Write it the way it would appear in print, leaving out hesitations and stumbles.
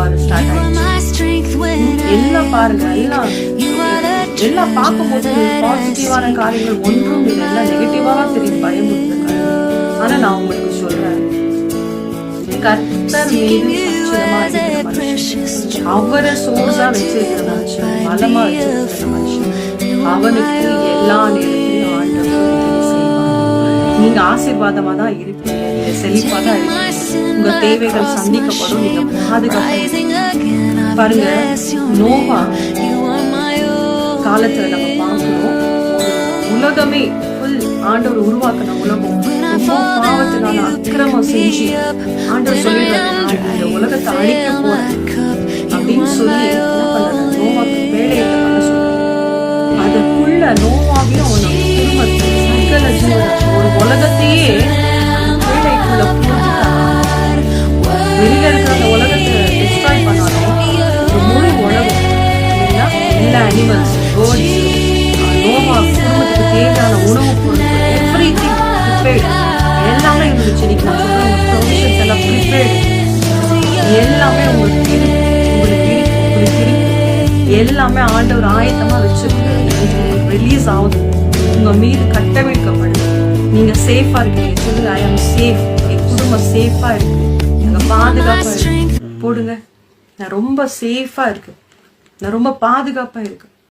மாற ஸ்டார்ட் ஆயிடுச்சு. எல்லாம் பாருங்க, எல்லாம் பார்க்கும்போது பாசிட்டிவான காரியங்கள் ஒன்றும் இல்லை, எல்லாம் நெகட்டிவாக தெரியும், பயமுறுத்துங்க. ஆனா நான் உங்களுக்கு சொல்றேன், கர்த்தர் மீது சத்தியமா இருக்கிற மனுஷன், அவரை சோர்ஸா வச்சிருக்கிற மனுஷன், பலமா வச்சிருக்கிற மனுஷன், அவனுக்கு எல்லா நேரத்திலும் ஆண்டவர் செய்வார். நீங்க ஆசீர்வாதமா தான் இருப்பீங்க, நீங்க செழிப்பா தான் இருப்பீங்க, உங்க தேவைகள் சந்திக்கப்படும், நீங்க பாதுகாப்பு. பாருங்க, நோவா காலத்துல நம்ம பார்க்கிறோம், உலகமே ஆண்டவர் உருவாக்கின உலகம் பாவத்தினால அக்கிரமம் செஞ்சு ஆண்டவர் சொல்லிடுறாங்க, இந்த உலகத்தை அழிக்க போறேன் அப்படின்னு சொல்லி என்ன பண்றாரு, நோவாக்கு வேலையை பண்ண சொல்றாரு. அதுக்குள்ள நோவாவையும் அவனோட குடும்பத்தை சகல ஜீவன் ஒரு உலகத்தையே வேலைக்குள்ள போட்டுட்டாங்க. வெளியில இருக்கிற அந்த உலகத்தை டிஸ்ட்ராய் பண்ணாலும் ஒரு முழு உலகம் எல்லா அனிமல்ஸ், பேர்ட்ஸ், நோவா குடும்பத்துக்கு தேவையான உணவு பொருட்கள் எவ்ரிதிங் ப்ரிப்பேர்ட் எல்லாமே இருந்துச்சு. நீங்க நான் சொல்ற ப்ரொவிஷன்ஸ் எல்லாம் ப்ரிப்பேர்ட் எல்லாமே உங்களுக்கு எல்லாமே ஆண்டவர் ஆயத்தமா வச்சிருக்கு. ரிலீஸ் ஆகுது, உங்க மீது கட்டவிழ்க்கப்படுது, நீங்க சேஃபா இருக்கீங்க. சொல்லுங்க, ஐ ஆம் சேஃப், என் குடும்பம் சேஃபா இருக்கு, எங்க பாதுகாப்பா இருக்கு. போடுங்க, நான் ரொம்ப சேஃபா இருக்கு, நான் ரொம்ப பாதுகாப்பா இருக்கு.